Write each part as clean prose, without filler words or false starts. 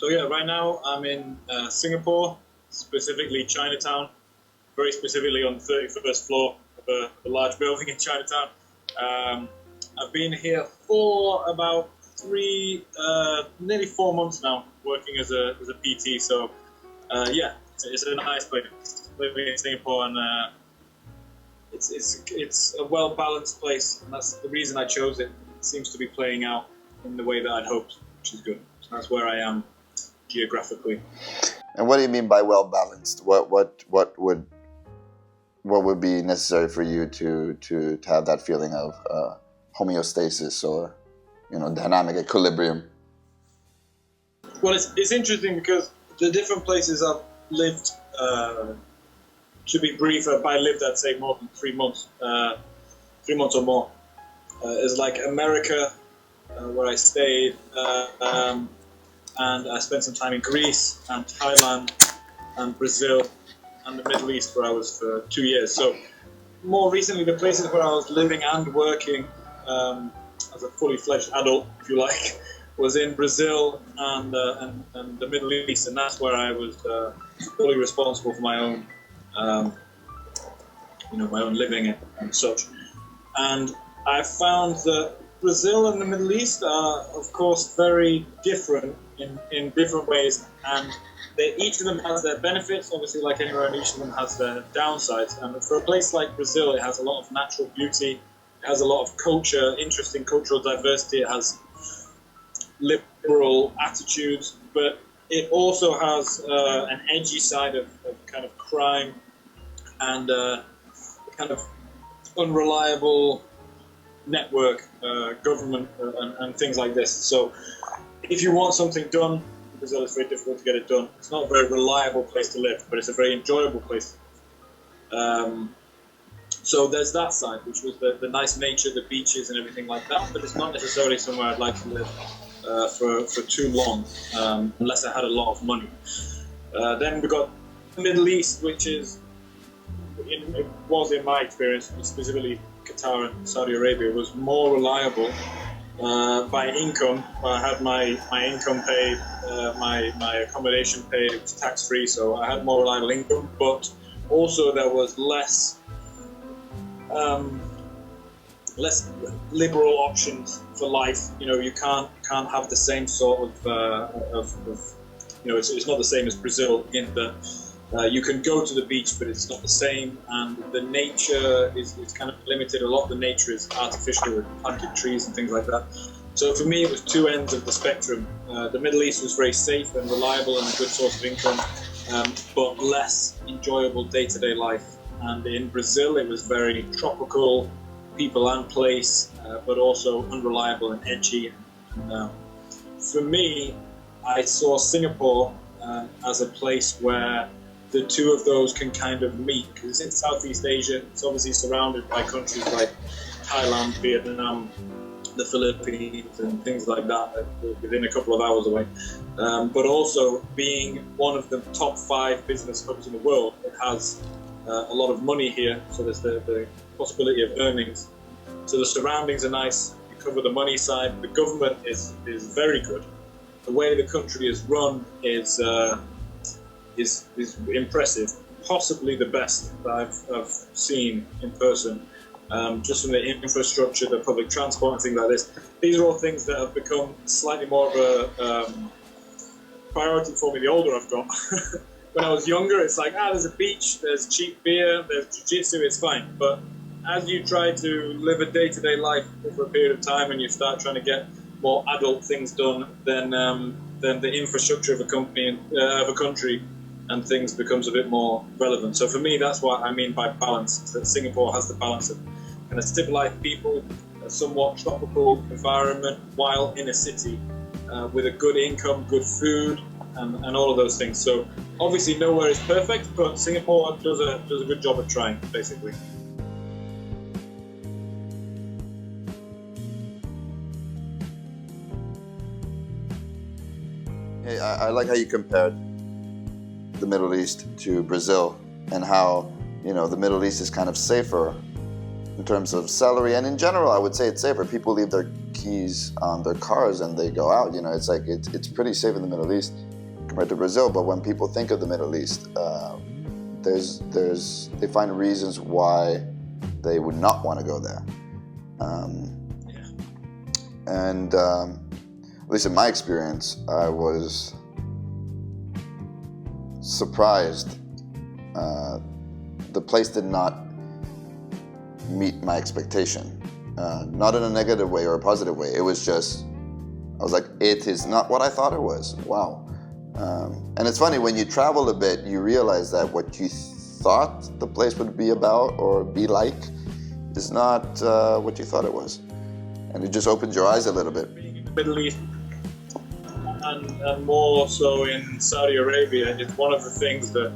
So yeah, right now I'm in Singapore, specifically Chinatown, very specifically on the 31st floor of a large building in Chinatown. I've been here for about nearly 4 months now, working as a PT. So yeah, it's a nice place living in Singapore, and it's a well balanced place, and that's the reason I chose it. It seems to be playing out in the way that I'd hoped, which is good. So that's where I am geographically. And what do you mean by well balanced? What would be necessary for you to have that feeling of homeostasis or dynamic equilibrium? Well, it's interesting because the different places I've lived, to be brief, by lived I'd say more than 3 months, 3 months or more, is like America, where I stayed, and I spent some time in Greece and Thailand and Brazil and the Middle East, where I was for 2 years. So more recently, the places where I was living and working as a fully fledged adult, if you like, was in Brazil and the Middle East, and that's where I was fully responsible for my own, my own living and such. And I found that Brazil and the Middle East are, of course, very different in different ways, and each of them has their benefits. Obviously, like anywhere, and each of them has their downsides. And for a place like Brazil, it has a lot of natural beauty. It has a lot of culture, interesting cultural diversity. It has liberal attitudes, but it also has an edgy side of kind of crime and kind of unreliable network, government, and things like this. So if you want something done, Brazil is very difficult to get it done. It's not a very reliable place to live, but it's a very enjoyable place. So there's that side, which was the nice nature, the beaches and everything like that, but it's not necessarily somewhere I'd like to live for too long, unless I had a lot of money. Then we got the Middle East, which is, it was in my experience, specifically Qatar and Saudi Arabia, was more reliable by income. I had my income paid, my accommodation paid, it was tax-free, so I had more reliable income, but also there was less liberal options for life. You can't have the same sort of it's not the same as Brazil in that you can go to the beach, but it's not the same, and the nature is kind of limited. A lot of the nature is artificial with planted trees and things like that. So for me, it was two ends of the spectrum. The Middle East was very safe and reliable and a good source of income, but less enjoyable day-to-day life. And in Brazil, it was very tropical, people and place, but also unreliable and edgy. And, for me, I saw Singapore as a place where the two of those can kind of meet, because it's in Southeast Asia. It's obviously surrounded by countries like Thailand, Vietnam, the Philippines, and things like that, within a couple of hours away. But also being one of the top 5 business hubs in the world, it has a lot of money here, so there's the possibility of earnings. So the surroundings are nice. You cover the money side. The government is very good. The way the country is run is impressive. Possibly the best that I've seen in person. Just from the infrastructure, the public transport and things like this. These are all things that have become slightly more of a priority for me the older I've got. When I was younger, it's like, there's a beach, there's cheap beer, there's jiu-jitsu, it's fine. But as you try to live a day-to-day life over a period of time and you start trying to get more adult things done, then the infrastructure of a country and things becomes a bit more relevant. So for me, that's what I mean by balance. That Singapore has the balance of kind of civilized people, a somewhat tropical environment, while in a city with a good income, good food, and all of those things. So obviously nowhere is perfect, but Singapore does a good job of trying, basically. Hey, I like how you compared the Middle East to Brazil, and how the Middle East is kind of safer in terms of salary, and in general, I would say it's safer. People leave their keys on their cars and they go out. You know, it's like it's pretty safe in the Middle East compared to Brazil. But when people think of the Middle East, they find reasons why they would not want to go there. And at least in my experience, I was surprised. The place did not meet my expectation, not in a negative way or a positive way. It was just, I was like, it is not what I thought it was. Wow. And it's funny, when you travel a bit, you realize that what you thought the place would be about or be like is not what you thought it was. And it just opens your eyes a little bit. Being in the Middle East, and more so in Saudi Arabia, it's one of the things that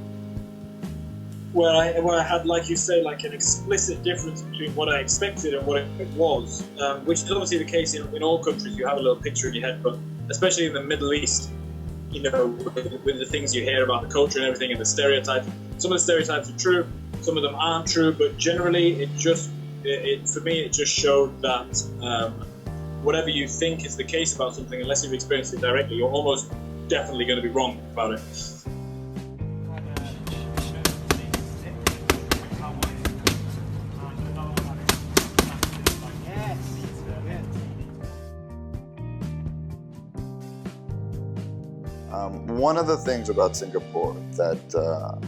where I had, like you say, like an explicit difference between what I expected and what it was, which is obviously the case in all countries. You have a little picture in your head, but especially in the Middle East, you know, with the things you hear about the culture and everything and the stereotypes. Some of the stereotypes are true, some of them aren't true, but generally for me, it just showed that whatever you think is the case about something, unless you've experienced it directly, you're almost definitely going to be wrong about it. One of the things about Singapore that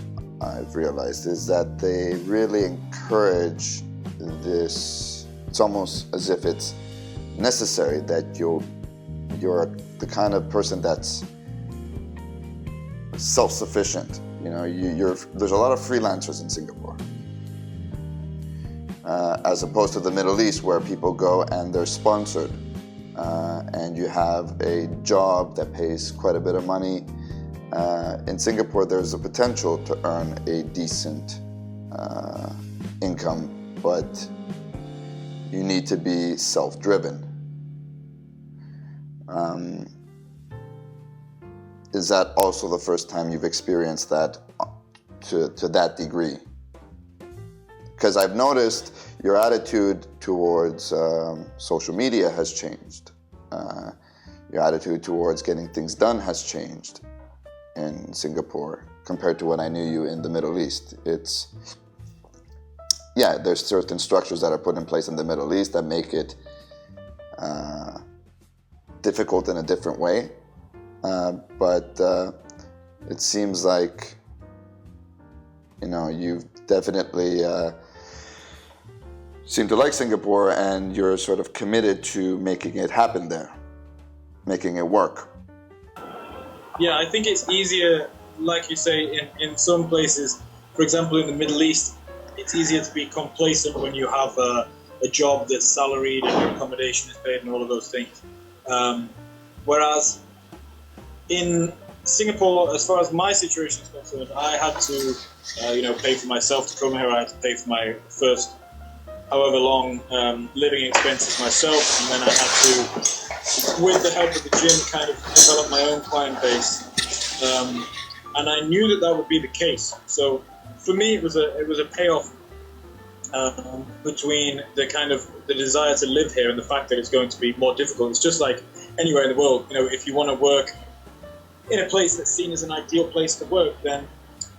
I've realized is that they really encourage this. It's almost as if it's necessary that you're the kind of person that's self-sufficient. You know, there's a lot of freelancers in Singapore, as opposed to the Middle East, where people go and they're sponsored, and you have a job that pays quite a bit of money. In Singapore, there's a potential to earn a decent income, but you need to be self-driven. Is that also the first time you've experienced that to that degree? Because I've noticed your attitude towards social media has changed. Your attitude towards getting things done has changed in Singapore compared to when I knew you in the Middle East. There's certain structures that are put in place in the Middle East that make it difficult in a different way. But it seems like, you know, you've definitely seem to like Singapore, and you're sort of committed to making it happen there, making it work. Yeah, I think it's easier, like you say, in some places. For example, in the Middle East, it's easier to be complacent when you have a job that's salaried and your accommodation is paid and all of those things. Whereas in Singapore, as far as my situation is concerned, I had to, pay for myself to come here. I had to pay for my first however long living expenses myself, and then I had to, with the help of the gym, kind of develop my own client base. And I knew that would be the case. So for me, it was a payoff between the desire to live here and the fact that it's going to be more difficult. It's just like anywhere in the world. You know, if you want to work in a place that's seen as an ideal place to work, then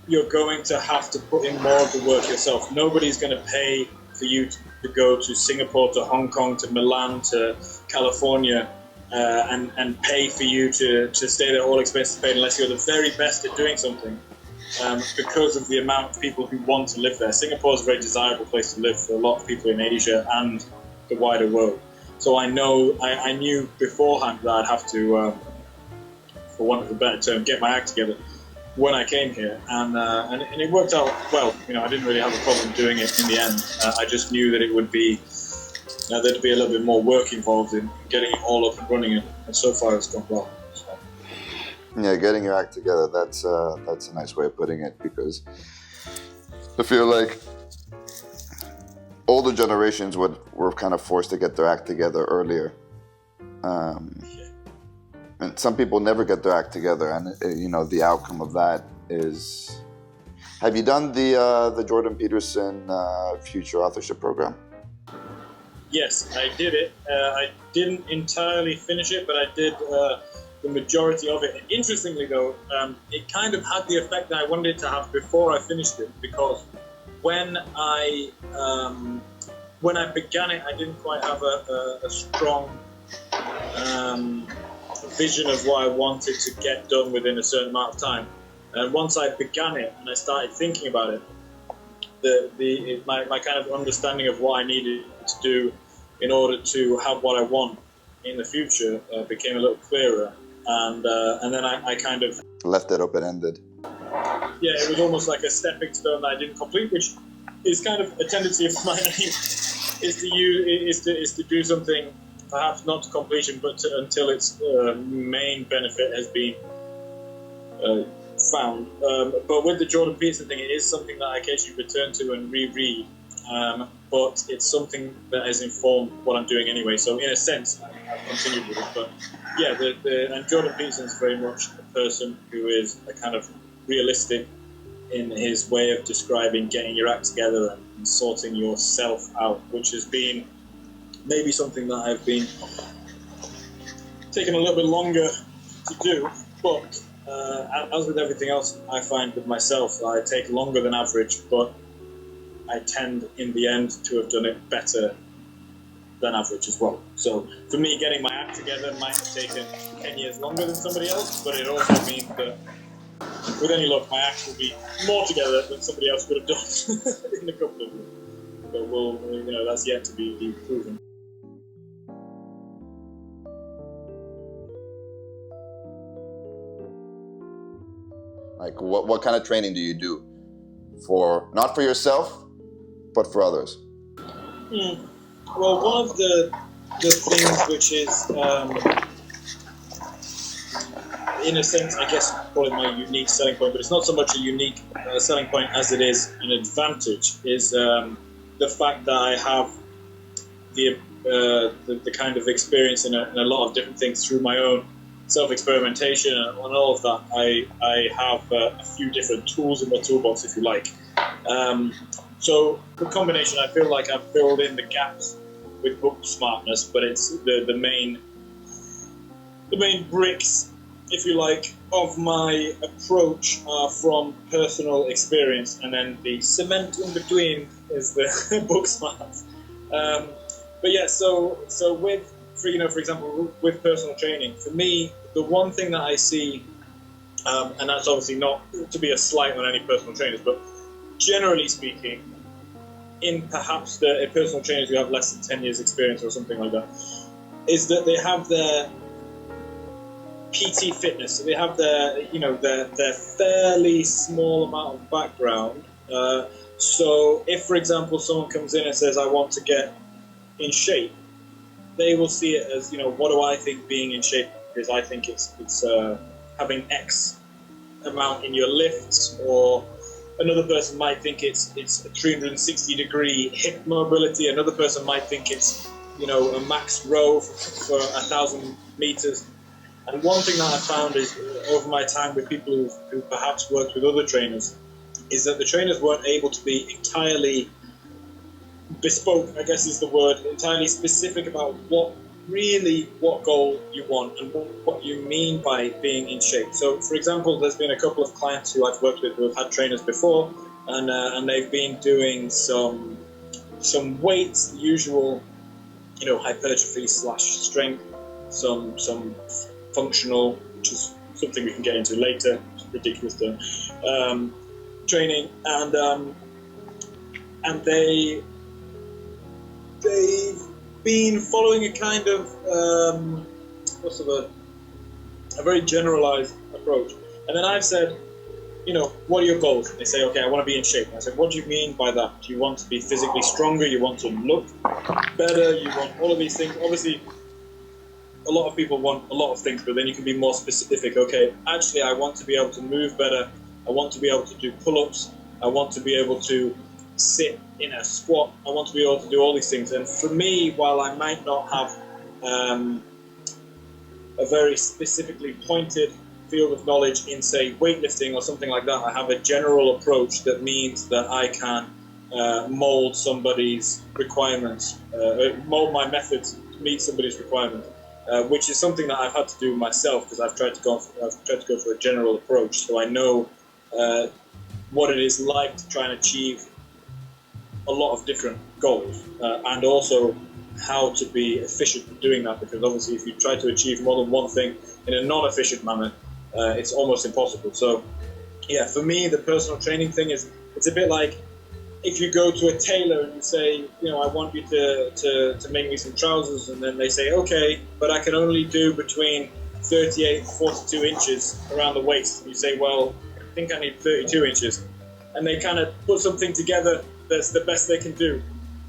you're going to have to put in more of the work yourself. Nobody's going to pay for you to go to Singapore, to Hong Kong, to Milan, to California, and pay for you to stay there, all expenses paid, unless you're the very best at doing something, because of the amount of people who want to live there. Singapore is a very desirable place to live for a lot of people in Asia and the wider world. So I knew beforehand that I'd have to, for want of a better term, get my act together when I came here, and it worked out well. You know, I didn't really have a problem doing it in the end. I just knew that it would be, there'd be a little bit more work involved in getting it all up and running, and so far it's gone well. So. Yeah, getting your act together, that's a nice way of putting it, because I feel like older generations were kind of forced to get their act together earlier. And some people never get their act together, and the outcome of that is. Have you done the Jordan Peterson Future Authorship Program? Yes, I did it. I didn't entirely finish it, but I did the majority of it. And interestingly, though, it kind of had the effect that I wanted it to have before I finished it, because when I began it, I didn't quite have a strong vision of what I wanted to get done within a certain amount of time. And once I began it and I started thinking about it, my kind of understanding of what I needed to do in order to have what I want in the future became a little clearer. And then I kind of left it open-ended. Yeah, it was almost like a stepping stone that I didn't complete, which is kind of a tendency of mine is to do something perhaps not to completion, but until its main benefit has been found. But with the Jordan Peterson thing, it is something that I occasionally return to and reread. But it's something that has informed what I'm doing anyway. So in a sense, I've continued with it. But yeah, and Jordan Peterson is very much a person who is a kind of realistic in his way of describing getting your act together and sorting yourself out, which has been maybe something that I've been taking a little bit longer to do. But as with everything else, I find with myself, I take longer than average, but I tend, in the end, to have done it better than average as well. So for me, getting my act together might have taken 10 years longer than somebody else, but it also means that with any luck, my act will be more together than somebody else would have done in a couple of years. But that's yet to be proven. Like, what kind of training do you do not for yourself, but for others? Well, one of the things which is, in a sense, I guess call it my unique selling point, but it's not so much a unique selling point as it is an advantage, is the fact that I have the kind of experience in a lot of different things through my own self-experimentation and all of that. I have a few different tools in my toolbox, if you like. So the combination, I feel like I've filled in the gaps with book smartness, but it's the main bricks, if you like, of my approach are from personal experience, and then the cement in between is the book smarts. But yeah, so with, for example, with personal training, for me, the one thing that I see, and that's obviously not to be a slight on any personal trainers, but generally speaking, in perhaps the personal trainers who have less than 10 years experience or something like that, is that they have their PT fitness, so they have their fairly small amount of background. So if, for example, someone comes in and says, I want to get in shape, they will see it as, what do I think being in shape is? I think it's having X amount in your lifts, or another person might think it's a 360-degree hip mobility. Another person might think it's, a max row for 1,000 meters. And one thing that I found is, over my time with people who perhaps worked with other trainers, is that the trainers weren't able to be entirely bespoke, I guess is the word, entirely specific about what goal you want and what you mean by being in shape. So, for example, there's been a couple of clients who I've worked with who have had trainers before, and they've been doing some weights, the usual, hypertrophy / strength, some functional, which is something we can get into later, it's ridiculous term, training, and they've been following a kind of a very generalized approach. And then I've said, what are your goals? And they say, okay, I want to be in shape. And I said, what do you mean by that? Do you want to be physically stronger? You want to look better? You want all of these things? Obviously, a lot of people want a lot of things, but then you can be more specific. Okay, actually, I want to be able to move better. I want to be able to do pull-ups. I want to be able to sit in a squat. I want to be able to do all these things. And for me, while I might not have a very specifically pointed field of knowledge in, say, weightlifting or something like that, I have a general approach that means that I can mold somebody's requirements, mold my methods to meet somebody's requirement, which is something that I've had to do myself because I've tried to go for a general approach, so I know what it is like to try and achieve a lot of different goals, and also how to be efficient in doing that, because obviously if you try to achieve more than one thing in a non-efficient manner, it's almost impossible. So yeah, for me, the personal training thing it's a bit like if you go to a tailor and you say, I want you to make me some trousers, and then they say, okay, but I can only do between 38 and 42 inches around the waist. And you say, well, I think I need 32 inches. And they kind of put something together that's the best they can do.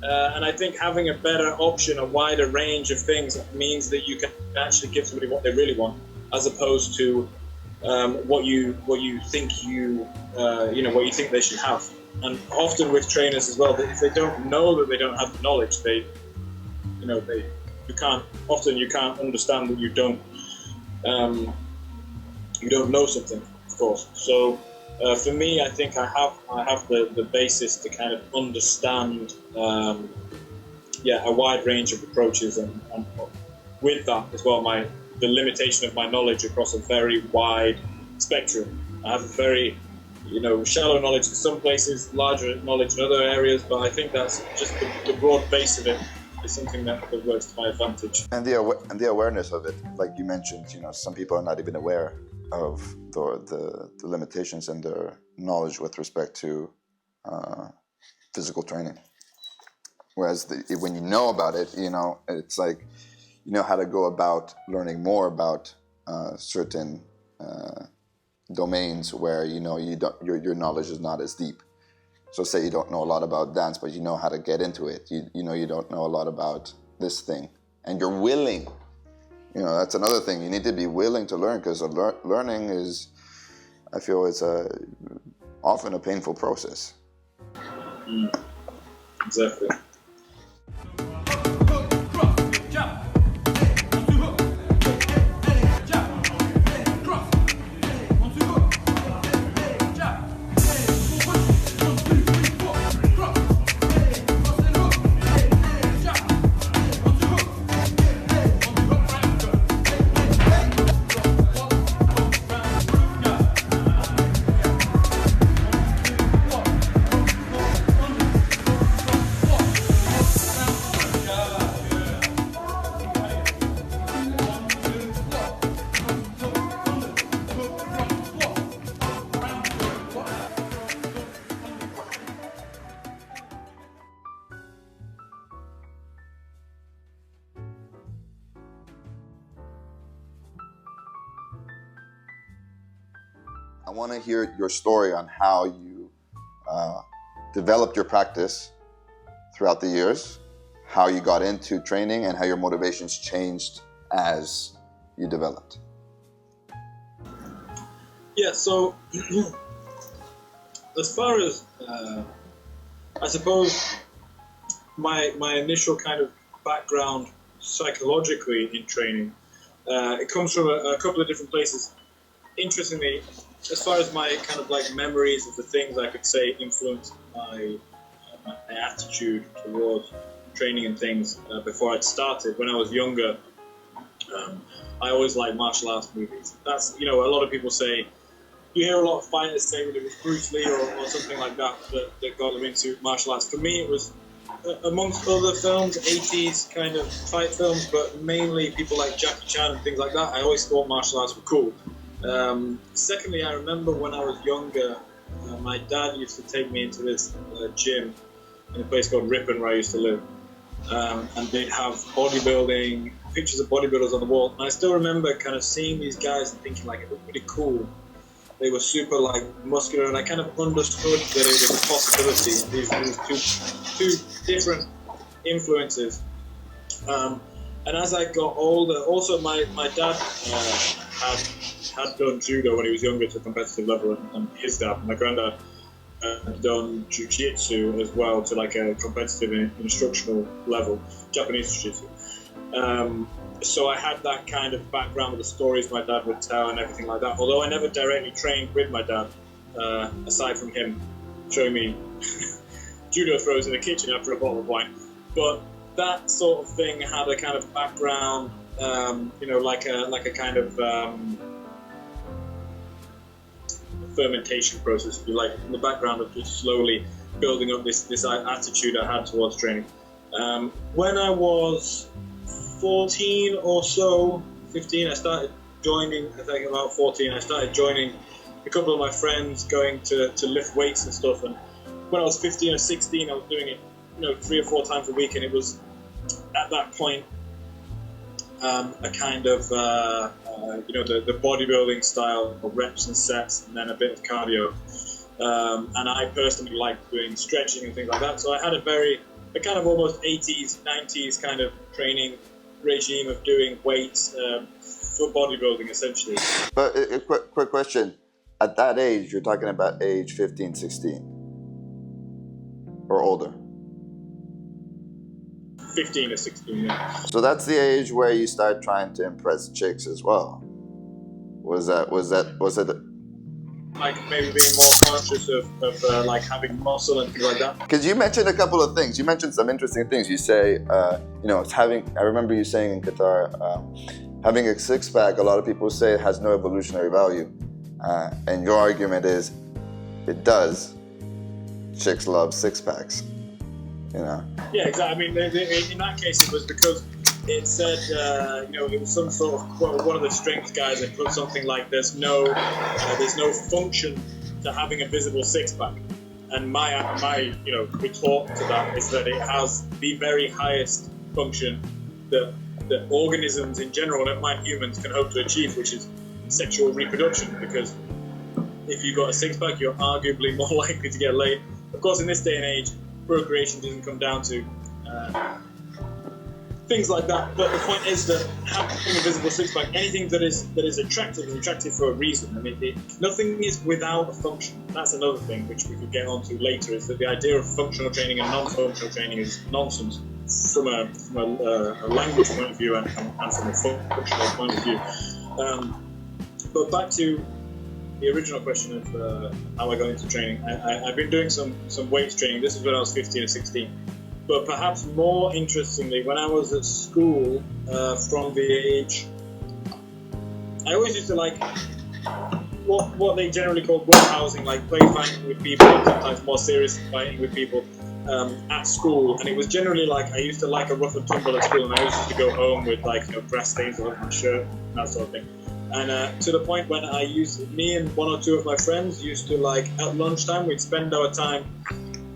And I think having a better option, a wider range of things, means that you can actually give somebody what they really want, as opposed to what you think what you think they should have. And often with trainers as well, if they don't know that they don't have the knowledge, you can't understand that you don't know something, of course. So for me, I think I have the basis to kind of understand a wide range of approaches, and with that as well, the limitation of my knowledge across a very wide spectrum. I have a very shallow knowledge in some places, larger knowledge in other areas, but I think that's just the broad base of it is something that works to my advantage. And the awareness of it, like you mentioned, some people are not even aware of the limitations and their knowledge with respect to physical training. Whereas when you know about it, it's like how to go about learning more about certain domains where your knowledge is not as deep. So say you don't know a lot about dance, but you know how to get into it. You don't know a lot about this thing, and you're willing. That's another thing. You need to be willing to learn, because learning is, I feel, it's often a painful process. Exactly. I want to hear your story on how you developed your practice throughout the years, how you got into training, and how your motivations changed as you developed. Yeah, so as far as, I suppose, my initial kind of background psychologically in training, it comes from a couple of different places. Interestingly, as far as my kind of like memories of the things I could say influenced my attitude towards training and things before I'd started, when I was younger, I always liked martial arts movies. That's, a lot of people say, you hear a lot of fighters say that it was Bruce Lee or something like that got them into martial arts. For me, it was, amongst other films, 80s kind of fight films, but mainly people like Jackie Chan and things like that. I always thought martial arts were cool. Secondly, I remember when I was younger, my dad used to take me into this gym in a place called Ripon where I used to live, and they'd have bodybuilding, pictures of bodybuilders on the wall, and I still remember kind of seeing these guys and thinking like it looked pretty cool. They were super like muscular, and I kind of understood that it was a possibility. These two different influences, and as I got older, also my dad had done judo when he was younger to a competitive level, and his dad, my granddad, had done jiu-jitsu as well to like a competitive instructional level, Japanese jiu-jitsu. So I had that kind of background with the stories my dad would tell and everything like that. Although I never directly trained with my dad, aside from him showing me judo throws in the kitchen after a bottle of wine. But that sort of thing had a kind of background, like a kind of fermentation process, if you like, in the background of just slowly building up this attitude I had towards training. When I was 14 or so, 15, I started joining, I think about 14, I started joining a couple of my friends going to lift weights and stuff. And when I was 15 or 16, I was doing it, 3 or 4 times a week. And it was at that point a kind of, the bodybuilding style of reps and sets and then a bit of cardio. And I personally liked doing stretching and things like that. So I had a kind of almost 80s, 90s kind of training regime of doing weights for bodybuilding, essentially. But a quick question. At that age, you're talking about age 15, 16? Or older? 15 or 16, yeah. So that's the age where you start trying to impress chicks as well. Was it like maybe being more conscious of like having muscle and things like that? Because you mentioned a couple of things. You mentioned some interesting things. You say, I remember you saying in Qatar, having a six-pack, a lot of people say it has no evolutionary value. And your argument is, it does. Chicks love six-packs, Yeah, exactly. I mean, in that case, it was because it said, it was some sort of, one of the strength guys had put something like, there's no function to having a visible six-pack. And my retort to that is that it has the very highest function that organisms in general, never mind humans, can hope to achieve, which is sexual reproduction. Because if you've got a six-pack, you're arguably more likely to get laid. Of course, in this day and age, procreation doesn't come down to things like that. But the point is that having a visible six-pack, anything that is attractive is attractive for a reason. I mean, nothing is without a function. That's another thing which we could get onto later, is that the idea of functional training and non-functional training is nonsense from a language point of view and from a functional point of view. But back to the original question of how I got into training. I've been doing some weights training. This is when I was 15 or 16. But perhaps more interestingly, when I was at school, from the age, I always used to like what they generally call roughhousing, like play fighting with people, and sometimes more serious fighting with people at school. And it was generally like, I used to like a rough and tumble at school, and I used to go home with grass stains all over my shirt, that sort of thing. And to the point when me and one or two of my friends used to, like, at lunchtime, we'd spend our time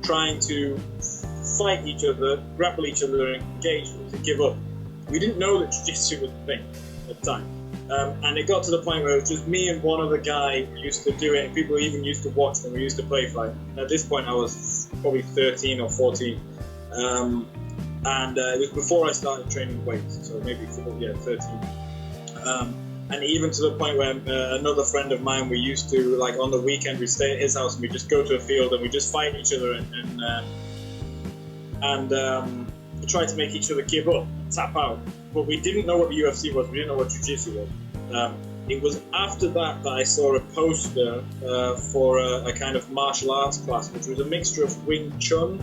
trying to fight each other, grapple each other, and engage to give up. We didn't know that jiu-jitsu was a thing at the time. And it got to the point where it was just me and one other guy who used to do it, and people even used to watch when we used to play fight. And at this point, I was probably 13 or 14. And it was before I started training weights, so maybe 13. And even to the point where another friend of mine, we used to, like, on the weekend, we'd stay at his house and we'd just go to a field and we'd just fight each other and try to make each other give up, tap out. But we didn't know what the UFC was, we didn't know what jiu-jitsu was. It was after that I saw a poster for a kind of martial arts class, which was a mixture of Wing Chun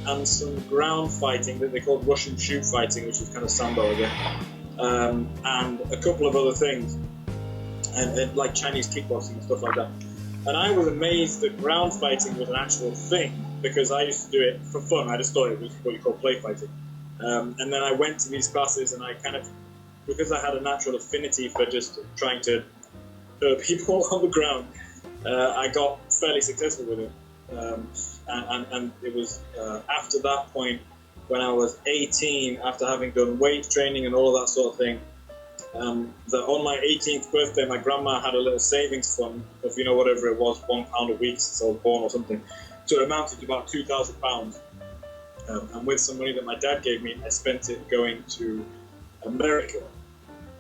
and some ground fighting that they called Russian shoot fighting, which was kind of sambo again. And a couple of other things, and like Chinese kickboxing and stuff like that. And I was amazed that ground fighting was an actual thing, because I used to do it for fun. I just thought it was what you call play fighting. And then I went to these classes, and I kind of, because I had a natural affinity for just trying to hurt people on the ground, I got fairly successful with it. And it was after that point, when I was 18, after having done weight training and all of that sort of thing, that on my 18th birthday, my grandma had a little savings fund of, whatever it was, £1 a week since I was born or something. So it amounted to about £2,000. And with some money that my dad gave me, I spent it going to America.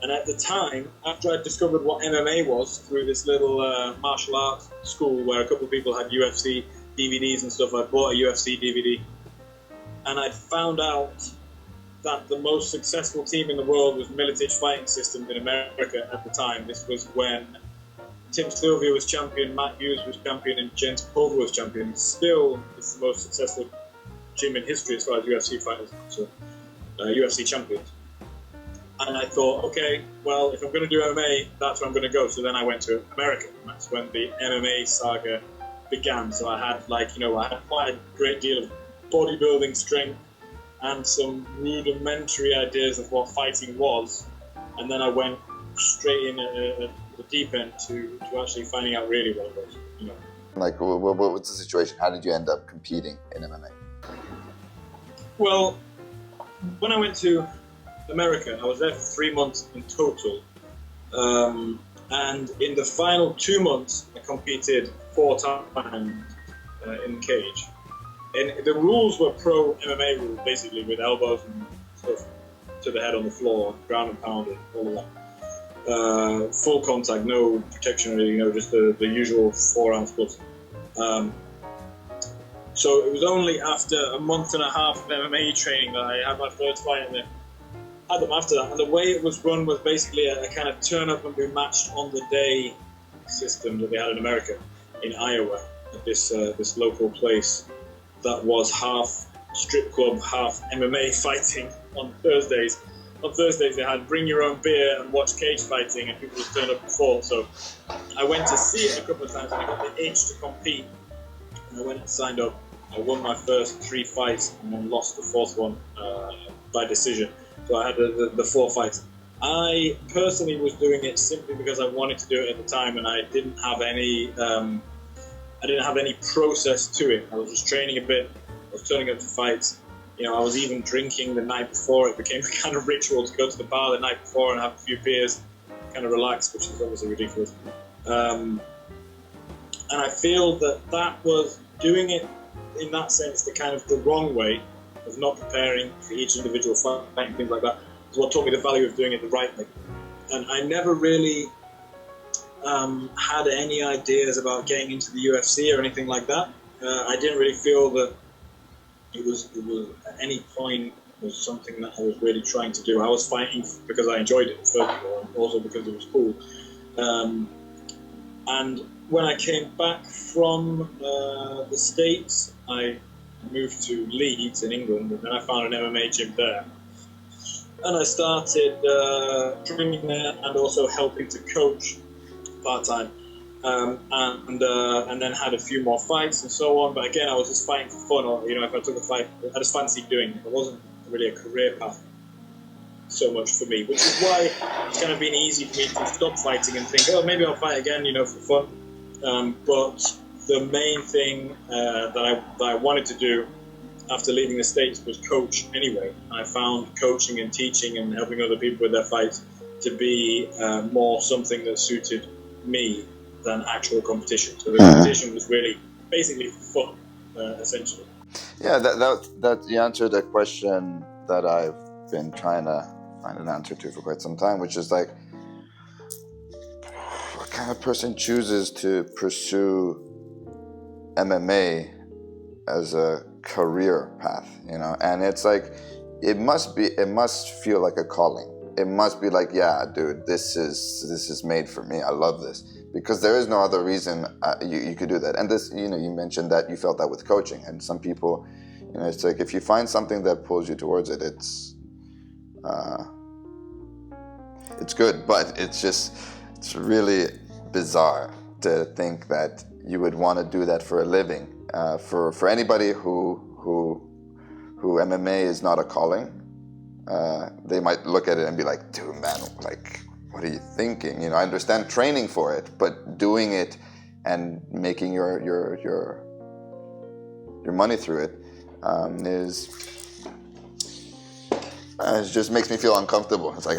And at the time, after I discovered what MMA was through this little martial arts school where a couple of people had UFC DVDs and stuff, I bought a UFC DVD. And I found out that the most successful team in the world was Militich Fighting Systems in America at the time. This was when Tim Sylvia was champion, Matt Hughes was champion, and Jens Pulver was champion. Still, it's the most successful gym in history as far as UFC fighters, so UFC champions. And I thought, okay, well, if I'm going to do MMA, that's where I'm going to go. So then I went to America, and that's when the MMA saga began. So I had I had quite a great deal of bodybuilding strength and some rudimentary ideas of what fighting was. And then I went straight in at the deep end to actually finding out really what it was, Like, what was the situation? How did you end up competing in MMA? Well, when I went to America, I was there for 3 months in total. And in the final 2 months, I competed 4 times in cage. And the rules were pro MMA rules, basically, with elbows and stuff to the head on the floor, ground and pound, and all of that. Full contact, no protection, really, just the usual 4-ounce gloves. So it was only after a month and a half of MMA training that I had my first fight, and then had them after that. And the way it was run was basically a kind of turn up and be matched on the day system that they had in America, in Iowa, at this local place that was half strip club, half MMA fighting on Thursdays. On Thursdays they had bring your own beer and watch cage fighting, and people would turn up and fought. So I went to see it a couple of times, and I got the itch to compete. And I went and signed up. I won my first 3 fights and then lost the 4th one by decision. So I had the 4 fights. I personally was doing it simply because I wanted to do it at the time, and I didn't have any process to it. I was just training a bit. I was turning up to fights. I was even drinking the night before. It became a kind of ritual to go to the bar the night before and have a few beers, kind of relax, which is obviously ridiculous. And I feel that was doing it in that sense the wrong way of not preparing for each individual fight and things like that is what taught me the value of doing it the right way. And I never really had any ideas about getting into the UFC or anything like that. I didn't really feel that it was at any point was something that I was really trying to do. I was fighting because I enjoyed it, first of all, also because it was cool. And when I came back from the States, I moved to Leeds in England, and then I found an MMA gym there. And I started training there and also helping to coach part-time. And then had a few more fights and so on. But again, I was just fighting for fun, or if I took a fight, I just fancied doing it. It wasn't really a career path so much for me, which is why it's kind of been easy for me to stop fighting and think, oh, maybe I'll fight again, for fun. But the main thing that I wanted to do after leaving the States was coach anyway. I found coaching and teaching and helping other people with their fights to be more something that suited me than actual competition. So the competition was really basically for fun, essentially. Yeah, that you answered a question that I've been trying to find an answer to for quite some time, which is like, what kind of person chooses to pursue MMA as a career path, And it's like, it must feel like a calling. It must be like, yeah, dude, this is made for me. I love this, because there is no other reason you could do that. And this, you mentioned that you felt that with coaching, and some people, it's like, if you find something that pulls you towards it, it's good, but it's really bizarre to think that you would want to do that for a living. For anybody who MMA is not a calling, they might look at it and be like, dude, man, like, what are you thinking? I understand training for it, but doing it and making your money through it it just makes me feel uncomfortable. It's like,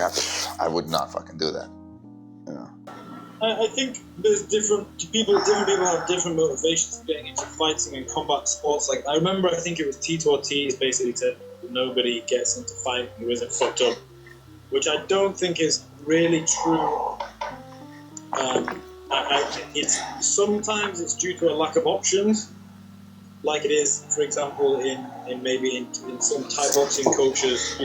I would not fucking do that. I think there's different people have different motivations for getting into fighting and combat sports. Like, I remember, I think it was Tito Ortiz basically said nobody gets into fighting who isn't fucked up, which I don't think is really true. Sometimes it's due to a lack of options, like it is, for example, in some Thai boxing coaches,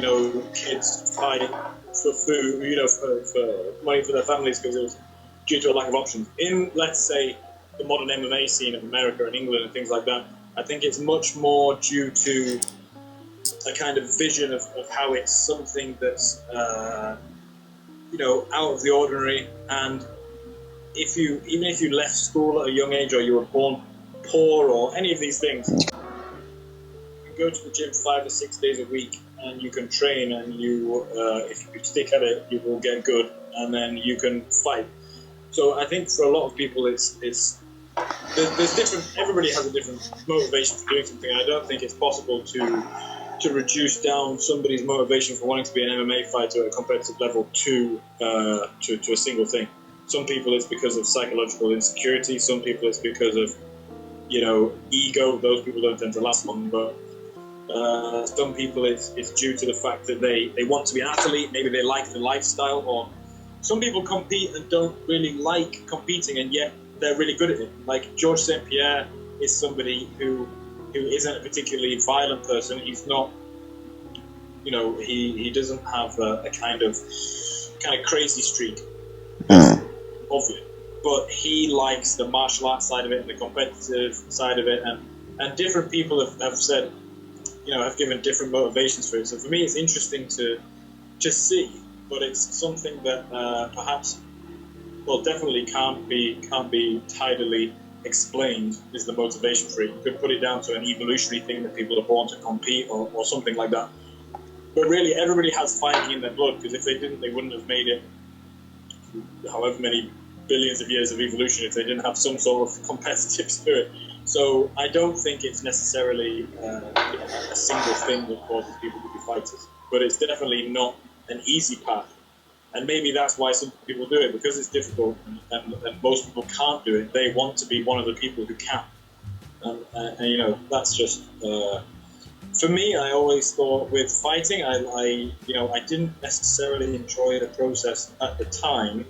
kids fight for food, for money for their families because it was due to a lack of options. In, let's say, the modern MMA scene of America and England and things like that, I think it's much more due to a kind of vision of how it's something that's out of the ordinary. And even if you left school at a young age, or you were born poor, or any of these things, you can go to the gym 5 or 6 days a week, and you can train, and if you stick at it, you will get good, and then you can fight. So I think for a lot of people, there's different. Everybody has a different motivation for doing something. I don't think it's possible to reduce down somebody's motivation for wanting to be an MMA fighter at a competitive level to a single thing. Some people it's because of psychological insecurity. Some people it's because of ego. Those people don't tend to last long. But some people it's due to the fact that they want to be an athlete. Maybe they like the lifestyle. Or some people compete and don't really like competing, and yet they're really good at it. Like Georges St. Pierre is somebody who isn't a particularly violent person. He's not, he doesn't have a kind of crazy streak. Obvious, but he likes the martial arts side of it and the competitive side of it, and different people have said, have given different motivations for it. So for me, it's interesting to just see, but it's something that perhaps, well, definitely can't be tidily explained is the motivation for it. You could put it down to an evolutionary thing that people are born to compete or something like that. But really, everybody has fighting in their blood, because if they didn't, they wouldn't have made it however many billions of years of evolution if they didn't have some sort of competitive spirit. So I don't think it's necessarily a single thing that causes people to be fighters, but it's definitely not an easy path. And maybe that's why some people do it, because it's difficult and most people can't do it. They want to be one of the people who can. And that's just... for me, I always thought with fighting, I didn't necessarily enjoy the process at the time,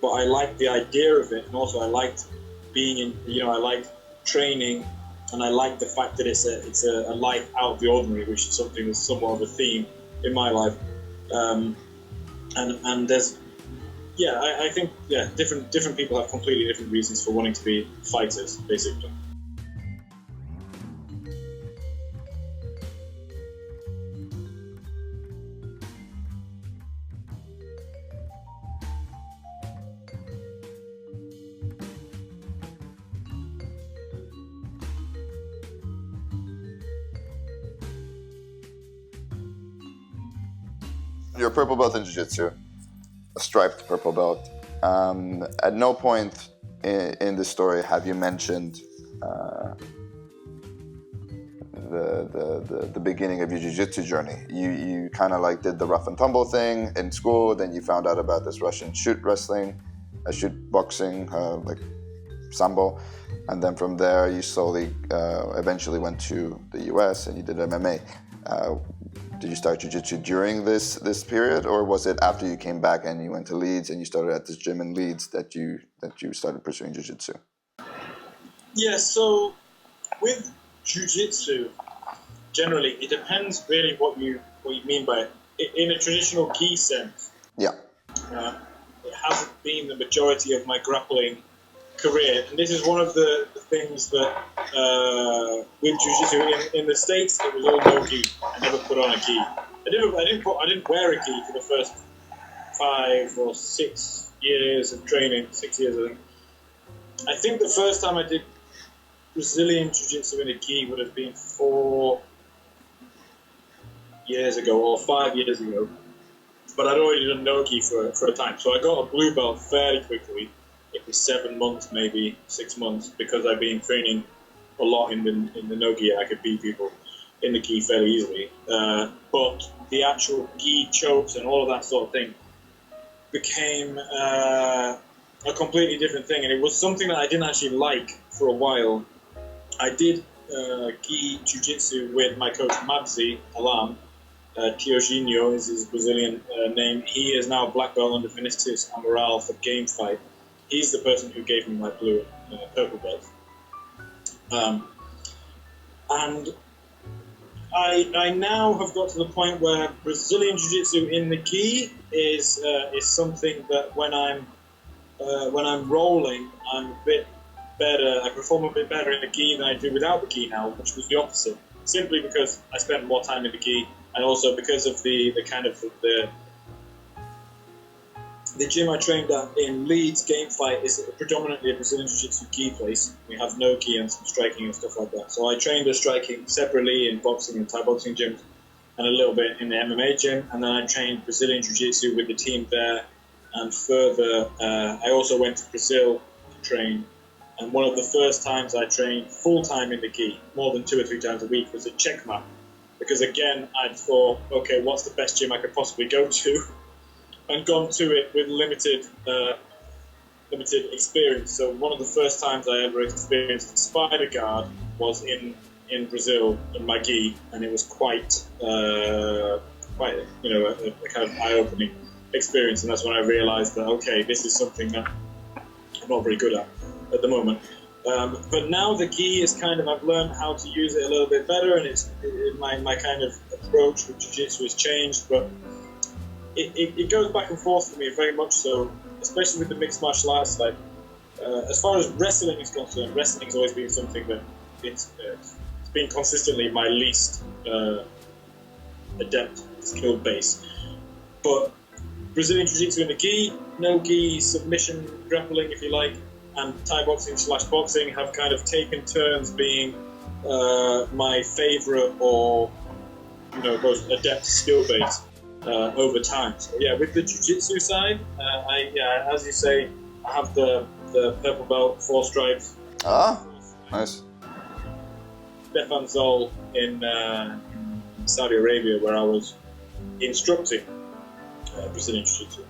but I liked the idea of it, and also I liked being in, I liked training, and I liked the fact that it's a life out of the ordinary, which is something that's somewhat of a theme in my life. And there's, I think, different people have completely different reasons for wanting to be fighters, basically. You're a purple belt in jiu-jitsu, a striped purple belt. At no point in this story have you mentioned the beginning of your jiu-jitsu journey. You kind of like did the rough and tumble thing in school, then you found out about this Russian shoot wrestling, shoot boxing, like sambo, and then from there you slowly eventually went to the US and you did MMA. Did you start jiu-jitsu during this period, or was it after you came back and you went to Leeds and you started at this gym in Leeds that you started pursuing jiu-jitsu? Yeah, so with jiu-jitsu, generally, it depends really what you mean by it. In a traditional gi sense, yeah, it hasn't been the majority of my grappling career, and this is one of the things that with jiu-jitsu in the States, it was all no gi. I never put on a gi. I didn't wear a gi for the first 5 or 6 years of training. 6 years, I think. I think the first time I did Brazilian jiu-jitsu in a gi would have been 4 years ago or 5 years ago, but I'd already done no gi for a time, so I got a blue belt fairly quickly. It was 7 months, maybe 6 months, because I've been training a lot in the no gi. I could beat people in the gi fairly easily, but the actual gi chokes and all of that sort of thing became a completely different thing, and it was something that I didn't actually like for a while. I did gi jiu-jitsu with my coach Mabzi Alam. Tioginho is his Brazilian name. He is now black belt under Vinicius Amaral for game fight. He's the person who gave me my blue and purple belt. And I now have got to the point where Brazilian jiu-jitsu in the gi is something that when I'm rolling, I'm a bit better. I perform a bit better in the gi than I do without the gi now, which was the opposite. Simply because I spent more time in the gi, and also because of the kind of the gym I trained at in Leeds, Game Fight, is predominantly a Brazilian Jiu-Jitsu gi place. We have no gi and some striking and stuff like that. So I trained the striking separately in boxing and Thai boxing gyms, and a little bit in the MMA gym, and then I trained Brazilian Jiu-Jitsu with the team there. And further, I also went to Brazil to train. And one of the first times I trained full-time in the gi, more than 2 or 3 times a week, was at Checkmate. Because again, I'd thought, okay, what's the best gym I could possibly go to? And gone to it with limited experience. So one of the first times I ever experienced a spider guard was in Brazil in my gi, and it was quite a kind of eye-opening experience. And that's when I realised that okay, this is something that I'm not very good at the moment. But now the gi is kind of, I've learned how to use it a little bit better, and my kind of approach with jiu-jitsu has changed, but it goes back and forth for me very much so, especially with the mixed martial arts side. As far as wrestling is concerned, wrestling has always been something that it's been consistently my least adept skill base. But Brazilian Jiu-Jitsu in the gi, no gi, submission grappling if you like, and Thai boxing / boxing have kind of taken turns being my favourite or most adept skill base over time. So yeah, with the Jiu-Jitsu side, as you say, I have the purple belt, 4 stripes. Ah, nice. Stefan Zoll in Saudi Arabia, where I was instructing Brazilian Jiu-Jitsu.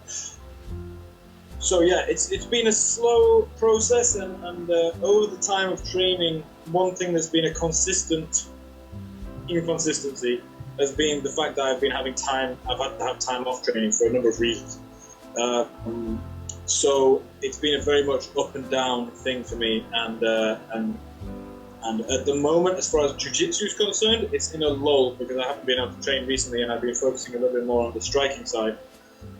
So yeah, it's been a slow process, and over the time of training, one thing that's been a consistent inconsistency has been the fact that I've had to have time off training for a number of reasons. So it's been a very much up and down thing for me, and at the moment, as far as Jiu-Jitsu is concerned, it's in a lull because I haven't been able to train recently, and I've been focusing a little bit more on the striking side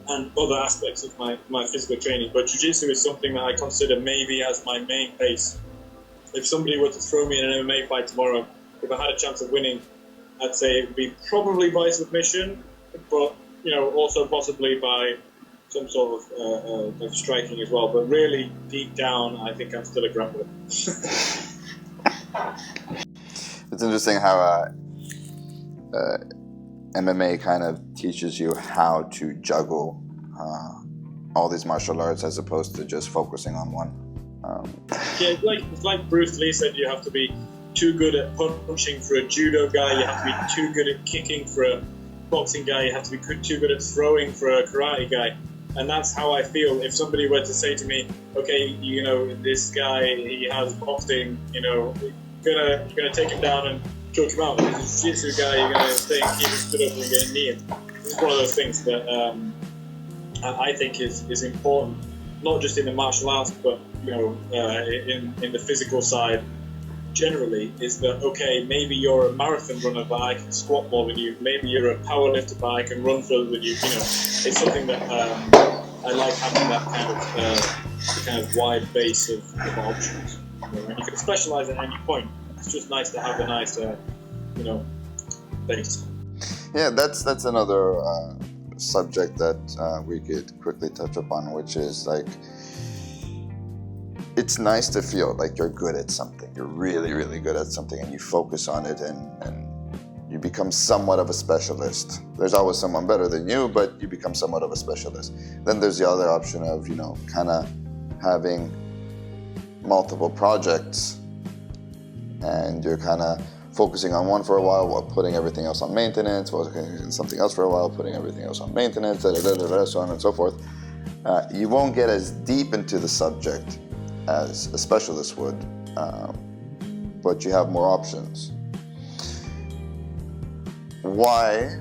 and other aspects of my physical training. But Jiu-Jitsu is something that I consider maybe as my main base. If somebody were to throw me in an MMA fight tomorrow, if I had a chance of winning, I'd say it would be probably by submission, but also possibly by some sort of striking as well. But really, deep down, I think I'm still a grappler. It's interesting how MMA kind of teaches you how to juggle all these martial arts as opposed to just focusing on one. Yeah, it's like Bruce Lee said, you have to be too good at punching for a judo guy, you have to be too good at kicking for a boxing guy, you have to be too good at throwing for a karate guy. And that's how I feel. If somebody were to say to me, okay, this guy, he has boxing, you're gonna take him down and choke him out. If he's a jiu-jitsu guy, you're gonna stay and keep him stood up and get a knee in. This is one of those things that I think is important, not just in the martial arts, but in the physical side generally. Is that okay? Maybe you're a marathon runner, but I can squat more than you. Maybe you're a power lifter, but I can run further than you. It's something that I like having that kind of wide base of options. And you can specialize at any point. It's just nice to have a nice, base. Yeah, that's another subject that we could quickly touch upon, which is like, it's nice to feel like you're good at something. You're really, really good at something, and you focus on it, and you become somewhat of a specialist. There's always someone better than you, but you become somewhat of a specialist. Then there's the other option of, kind of having multiple projects, and you're kind of focusing on one for a while putting everything else on maintenance, focusing on something else for a while, putting everything else on maintenance, so on and so forth. You won't get as deep into the subject as a specialist would, but you have more options. Why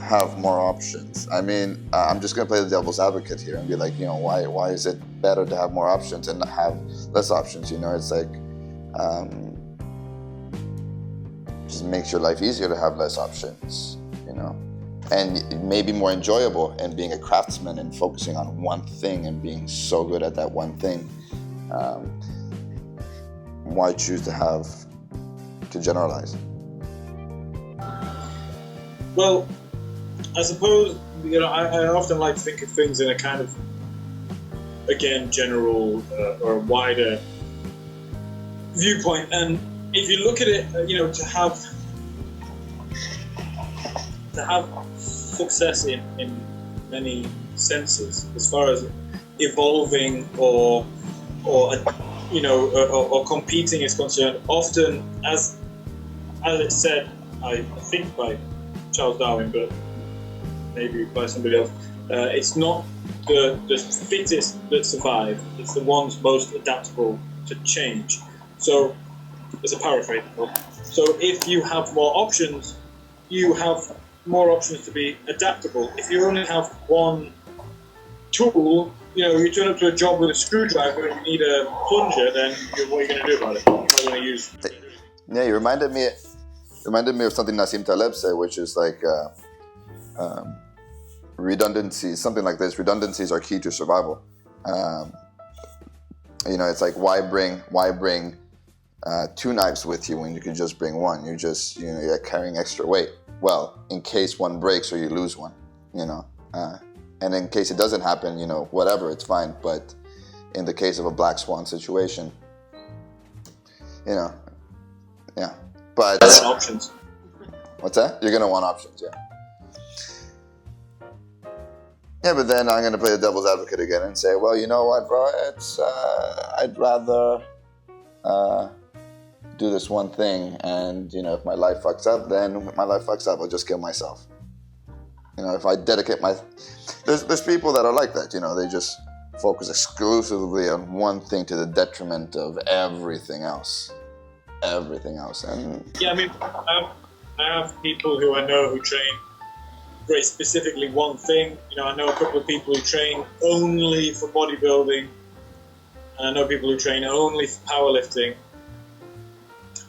have more options? I mean, I'm just going to play the devil's advocate here and be like, why is it better to have more options and not have less options? It's like, just makes your life easier to have less options, and maybe more enjoyable, and being a craftsman and focusing on one thing and being so good at that one thing. why choose to generalize? Well, I suppose, I often like to think of things in a kind of, again, general or wider viewpoint. And if you look at it, to have success in many senses, as far as evolving or competing is concerned, often, as it's said, I think by Charles Darwin, but maybe by somebody else, it's not the fittest that survive, it's the ones most adaptable to change. So, as a paraphrase, so if you have more options, you have more options to be adaptable. If you only have one tool, you turn up to a job with a screwdriver and you need a plunger, then what are you going to do about it? You're not going to use. Yeah, you reminded me of something Nassim Taleb said, which is like redundancies, something like this. Redundancies are key to survival. It's like why bring 2 knives with you when you can just bring one? You're carrying extra weight. Well, in case one breaks or you lose one, and in case it doesn't happen, whatever, it's fine. But in the case of a black swan situation, yeah. But options. What's that? You're gonna want options, yeah. Yeah, but then I'm going to play the devil's advocate again and say, well, you know what, bro? I'd rather do this one thing, and if my life fucks up, then my life fucks up. I'll just kill myself. If I dedicate there's people that are like that. They just focus exclusively on one thing to the detriment of everything else. And yeah, I mean, I have people who I know who train very specifically one thing. I know a couple of people who train only for bodybuilding, and I know people who train only for powerlifting.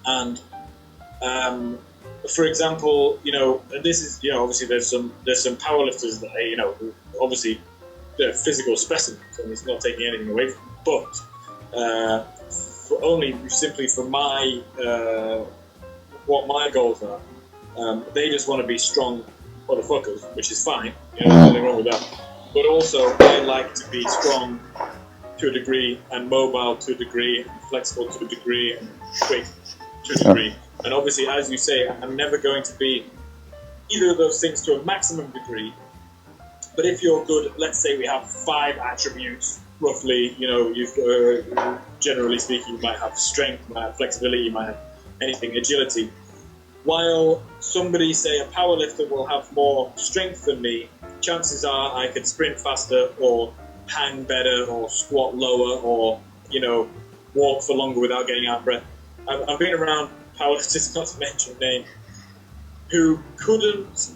And for example, this is obviously there's some powerlifters that who obviously they're physical specimens, and it's not taking anything away from them. But simply for my what my goals are, they just want to be strong motherfuckers, which is fine. There's nothing wrong with that. But also, I like to be strong to a degree, and mobile to a degree, and flexible to a degree, and quick to a degree. And obviously, as you say, I'm never going to be either of those things to a maximum degree. But if you're good, let's say we have 5 attributes, roughly, you've generally speaking, you might have strength, you might have flexibility, you might have anything, agility. While somebody, say a powerlifter, will have more strength than me, chances are I could sprint faster or hang better or squat lower or, walk for longer without getting out of breath. I've been around powerlifters, not to mention names, who couldn't,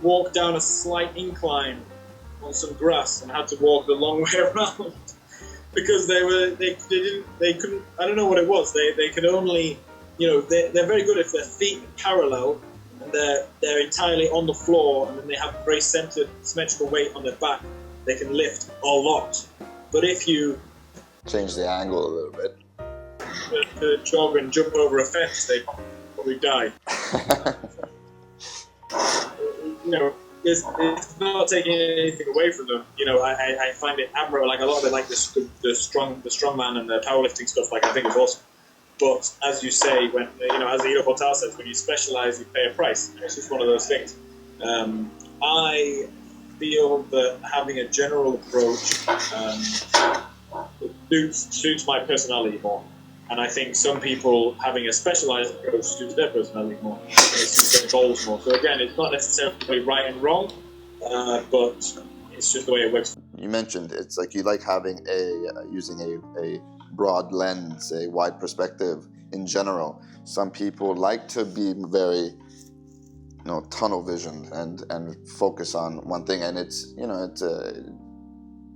walk down a slight incline on some grass and had to walk the long way around because they couldn't, I don't know what it was, they could only, they're very good if their feet are parallel and they're entirely on the floor, and then they have a very centered symmetrical weight on their back, they can lift a lot. But if you change the angle a little bit, to jog and jump over a fence, they probably die. It's not taking anything away from them. I find it admirable. Like a lot of it, like the strongman and the powerlifting stuff. Like I think it's awesome. But as you say, when as Ido Portal says, when you specialize, you pay a price. It's just one of those things. I feel that having a general approach suits my personality more. And I think some people having a specialized approach suits their personality more. It suits their goals more. So again, it's not necessarily right and wrong, but it's just the way it works. You mentioned it's like you like having using a broad lens, a wide perspective in general. Some people like to be very, tunnel vision and focus on one thing. And it's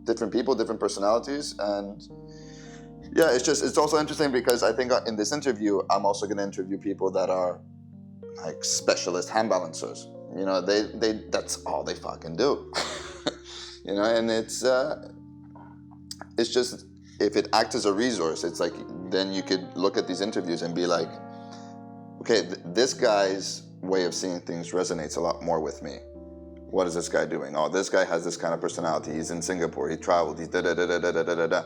different people, different personalities, and yeah, it's also interesting because I think in this interview, I'm also going to interview people that are like specialist hand balancers. They that's all they fucking do. And it's just, if it acts as a resource, it's like then you could look at these interviews and be like, okay, this guy's way of seeing things resonates a lot more with me. What is this guy doing? Oh, this guy has this kind of personality. He's in Singapore. He traveled. He's da da da da da da da da.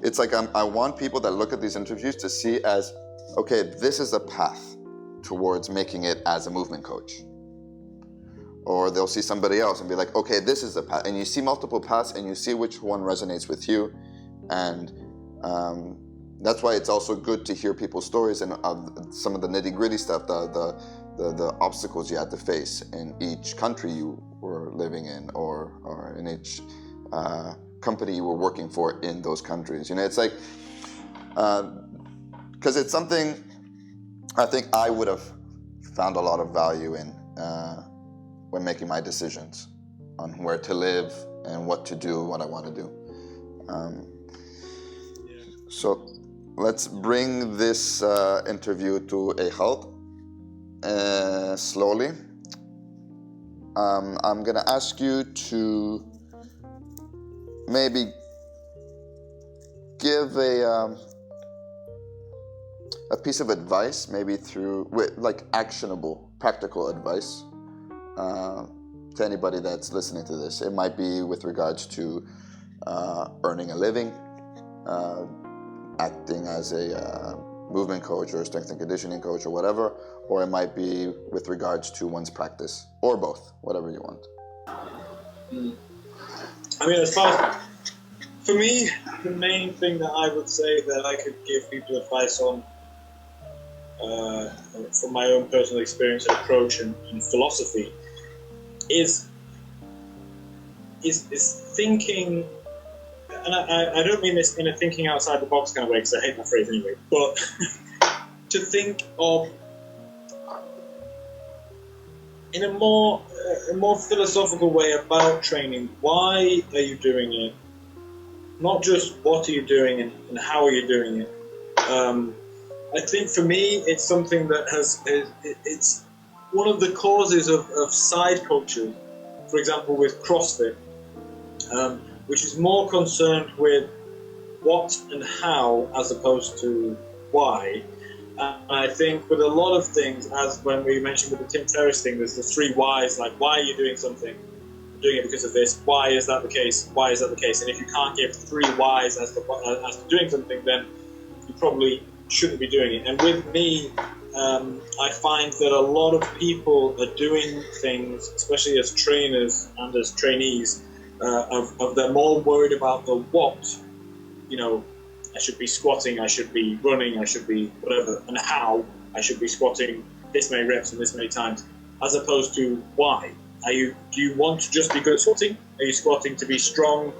It's like I want people that look at these interviews to see as, okay, this is a path towards making it as a movement coach. Or they'll see somebody else and be like, okay, this is a path. And you see multiple paths and you see which one resonates with you. And that's why it's also good to hear people's stories and some of the nitty-gritty stuff, the obstacles you had to face in each country you were living in, or in each company you were working for in those countries. You know, it's like, because it's something I think I would have found a lot of value in when making my decisions on where to live and what to do, what I want to do. So let's bring this interview to a halt slowly. I'm going to ask you to maybe give a piece of advice, maybe like actionable, practical advice to anybody that's listening to this. It might be with regards to earning a living, acting as a movement coach or a strength and conditioning coach or whatever, or it might be with regards to one's practice, or both, whatever you want. I mean, for me, the main thing that I would say that I could give people advice on from my own personal experience and approach and philosophy is thinking. And I don't mean this in a thinking outside the box kind of way, because I hate that phrase anyway, but to think of in a more philosophical way about training. Why are you doing it? Not just what are you doing and how are you doing it. I think for me, it's something that it's one of the causes of side culture. For example, with CrossFit, which is more concerned with what and how as opposed to why. And I think with a lot of things, as when we mentioned with the Tim Ferriss thing, there's the 3 whys, like why are you doing something? I'm doing it because of this. Why is that the case? Why is that the case? And if you can't give 3 whys as to doing something, then you probably shouldn't be doing it. And with me, I find that a lot of people are doing things, especially as trainers and as trainees, of they're more worried about the what, you know, I should be squatting, I should be running, I should be whatever, and how I should be squatting this many reps and this many times, as opposed to why. Do you want to just be good at squatting? Are you squatting to be strong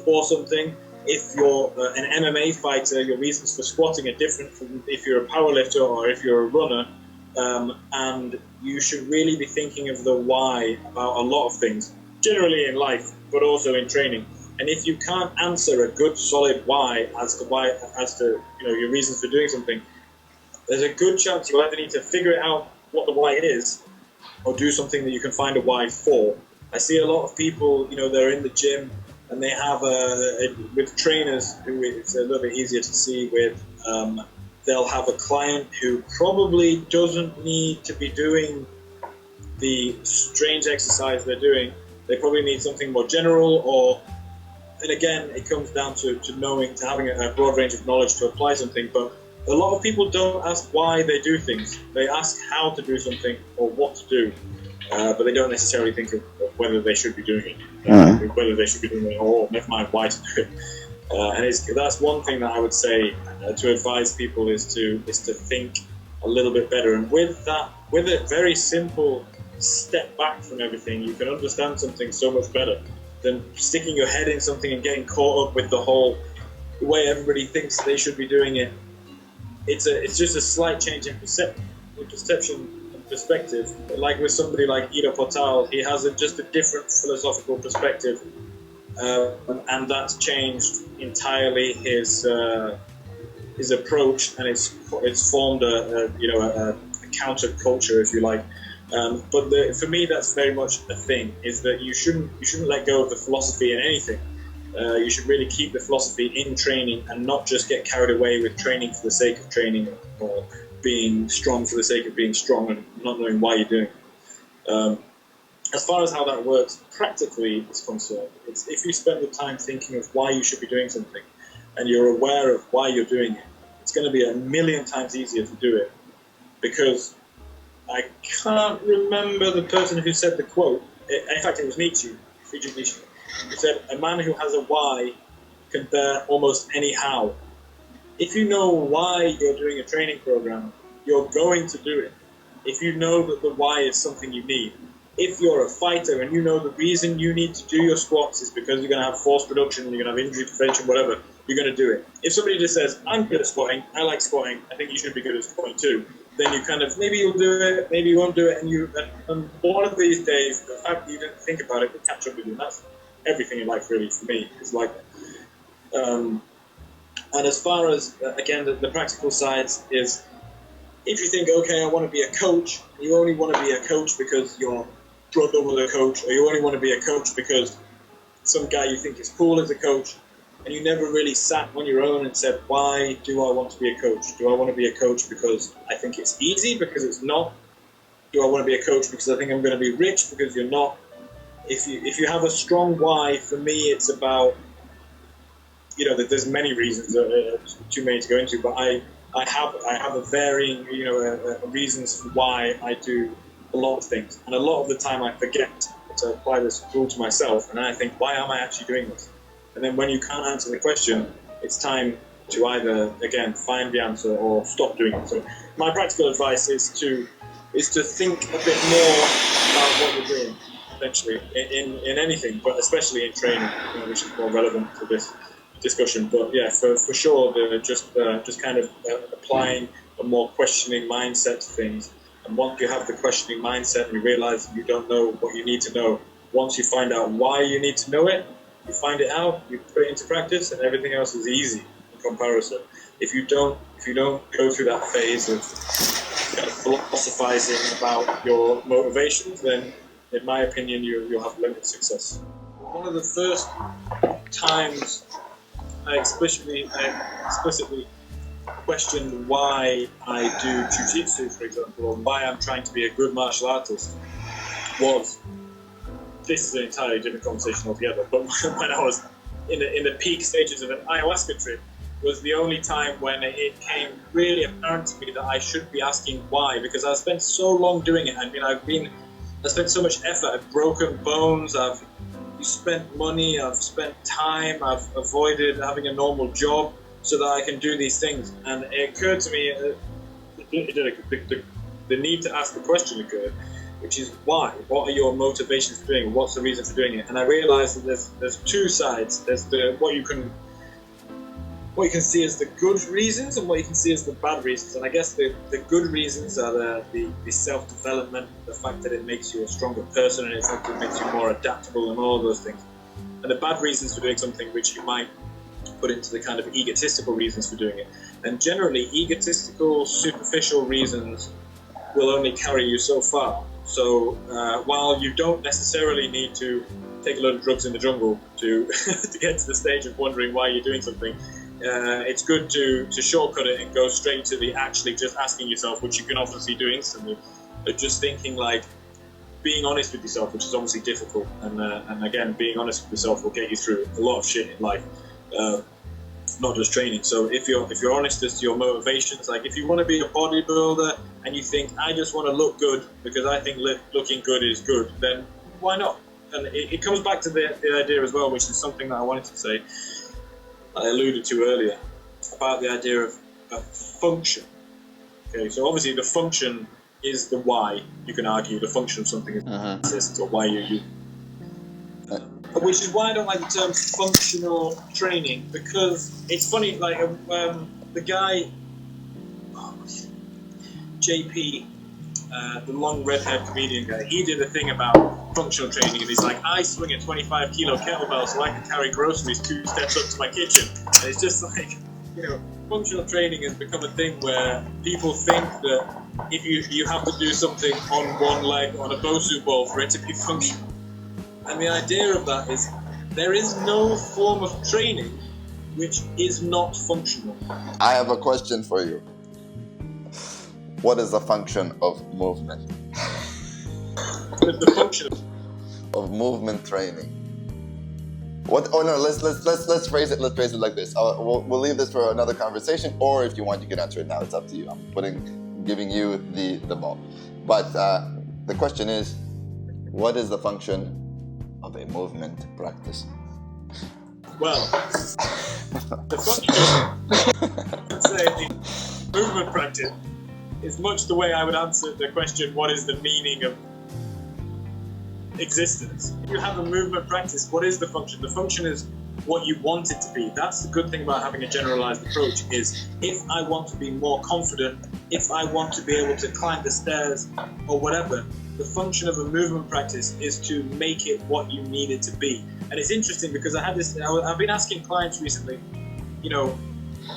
for something? If you're an MMA fighter, your reasons for squatting are different from if you're a powerlifter or if you're a runner, and you should really be thinking of the why about a lot of things, generally in life, but also in training. And if you can't answer a good, solid why as to your reasons for doing something, there's a good chance you either need to figure out what the why is, or do something that you can find a why for. I see a lot of people, they're in the gym and they have with trainers who it's a little bit easier to see with. They'll have a client who probably doesn't need to be doing the strange exercise they're doing. They probably need something more general, and again, it comes down to having a broad range of knowledge to apply something. But a lot of people don't ask why they do things. They ask how to do something or what to do, but they don't necessarily think of whether they should be doing it, whether they should be doing it, or never mind why to do it. And that's one thing that I would say to advise people is to think a little bit better. And with a very simple step back from everything, you can understand something so much better than sticking your head in something and getting caught up with the way everybody thinks they should be doing it. It's just a slight change in perception and perspective. Like with somebody like Ido Portal, he has just a different philosophical perspective, and that's changed entirely his approach, and it's formed a counter culture, if you like. But for me, that's very much a thing, is that you shouldn't let go of the philosophy in anything. You should really keep the philosophy in training and not just get carried away with training for the sake of training or being strong for the sake of being strong and not knowing why you're doing it. As far as how that works practically is concerned, it's if you spend the time thinking of why you should be doing something and you're aware of why you're doing it, it's going to be a million times easier to do it. Because I can't remember the person who said the quote. In fact, it was Nietzsche, Friedrich Nietzsche, who said, "A man who has a why can bear almost any how." If you know why you're doing a training program, you're going to do it. If you know that the why is something you need. If you're a fighter and you know the reason you need to do your squats is because you're going to have force production, you're going to have injury prevention, whatever, you're going to do it. If somebody just says, "I'm good at squatting, I like squatting, I think you should be good at squatting too," then you kind of, maybe you'll do it, maybe you won't do it, and one of these days, the fact that you didn't think about it will catch up with you. And that's everything in life, really, for me, is like that. And as far as, again, the practical sides is, if you think, okay, I want to be a coach, you only want to be a coach because your brother was a coach, or you only want to be a coach because some guy you think is cool is a coach, and you never really sat on your own and said, why do I want to be a coach? Do I want to be a coach because I think it's easy? Because it's not? Do I want to be a coach because I think I'm going to be rich? Because you're not? If you have a strong why, for me, it's about, there's many reasons, too many to go into, but I have a varying, reasons for why I do a lot of things. And a lot of the time I forget to apply this rule to myself, and I think, why am I actually doing this? And then when you can't answer the question, it's time to either, again, find the answer or stop doing it. So my practical advice is to think a bit more about what you're doing, essentially, in anything, but especially in training, which is more relevant to this discussion. But yeah, for sure, just kind of applying a more questioning mindset to things. And once you have the questioning mindset and you realize you don't know what you need to know, once you find out why you need to know it, you find it out, you put it into practice, and everything else is easy in comparison. If you don't go through that phase of kind of philosophizing about your motivations, then in my opinion you'll have limited success. One of the first times I explicitly questioned why I do jiu-jitsu, for example, or why I'm trying to be a good martial artist, this is an entirely different conversation altogether, but when I was in the peak stages of an ayahuasca trip, was the only time when it came really apparent to me that I should be asking why, because I've spent so long doing it. I mean, I spent so much effort, I've broken bones, I've spent money, I've spent time, I've avoided having a normal job so that I can do these things. And it occurred to me, the need to ask the question occurred, which is why? What are your motivations for doing it? What's the reason for doing it? And I realized that there's two sides. There's what you can see as the good reasons and what you can see as the bad reasons. And I guess the good reasons are the self-development, the fact that it makes you a stronger person, and the fact that it makes you more adaptable and all of those things. And the bad reasons for doing something, which you might put into the kind of egotistical reasons for doing it. And generally, egotistical, superficial reasons will only carry you so far. So while you don't necessarily need to take a load of drugs in the jungle to to get to the stage of wondering why you're doing something, it's good to shortcut it and go straight to the actually just asking yourself, which you can obviously do instantly, but just thinking, like, being honest with yourself, which is obviously difficult, and again, being honest with yourself will get you through a lot of shit in life, not just training. So if you're honest as to your motivations, like if you want to be a bodybuilder and you think, I just want to look good because I think looking good is good, then why not? And it comes back to the idea as well, which is something that I wanted to say, I alluded to earlier, about the idea of function. Okay, so obviously the function is the why. You can argue the function of something exists, or why you which is why I don't like the term functional training, because it's funny, like the guy JP, the long red-haired comedian guy, he did a thing about functional training, and he's like, I swing a 25 kilo kettlebell so I can carry groceries 2 steps up to my kitchen. And it's just like, functional training has become a thing where people think that if you have to do something on one leg on a Bosu ball for it to be functional. And the idea of that is, There is no form of training which is not functional. I have a question for you. What is the function of movement? The function of movement training. What? Oh no, let's phrase it. Let's phrase it like this. We'll leave this for another conversation, or if you want, you can answer it now. It's up to you. I'm giving you the ball. But the question is, what is the function of a movement practice? Well, the function of say movement practice is much the way I would answer the question, what is the meaning of existence? If you have a movement practice, what is the function? The function is what you want it to be. That's the good thing about having a generalized approach is if I want to be more confident, if I want to be able to climb the stairs or whatever, the function of a movement practice is to make it what you need it to be. And it's interesting because I've been asking clients recently,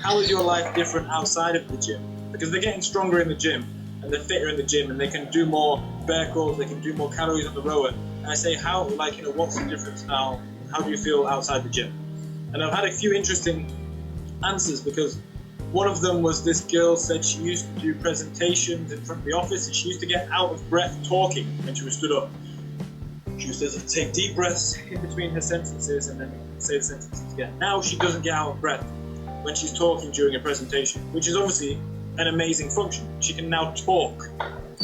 how is your life different outside of the gym? Because they're getting stronger in the gym and they're fitter in the gym and they can do more bear crawls, they can do more calories on the rower. And I say, what's the difference now? How do you feel outside the gym? And I've had a few interesting answers because one of them was this girl said she used to do presentations in front of the office and she used to get out of breath talking when she was stood up. She used to take deep breaths in between her sentences and then say the sentences again. Now she doesn't get out of breath when she's talking during a presentation, which is obviously an amazing function. She can now talk,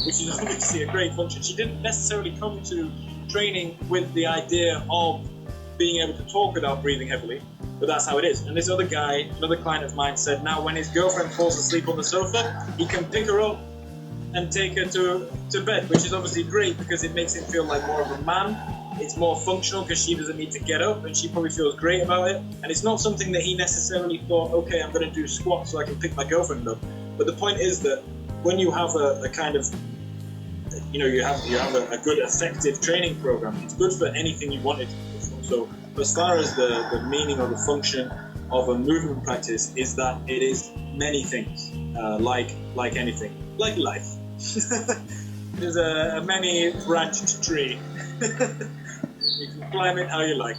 which is obviously a great function. She didn't necessarily come to training with the idea of being able to talk without breathing heavily, but that's how it is. And this other guy, another client of mine, said now when his girlfriend falls asleep on the sofa, he can pick her up and take her to bed, which is obviously great because it makes him feel like more of a man. It's more functional because she doesn't need to get up and she probably feels great about it. And it's not something that he necessarily thought, okay, I'm going to do squats so I can pick my girlfriend up. But the point is that when you have a kind of, you have a good effective training program, it's good for anything you want it to be for. So as far as the meaning or the function of a movement practice is that it is many things, like anything, like life. There's a many branched tree. You can climb it how you like.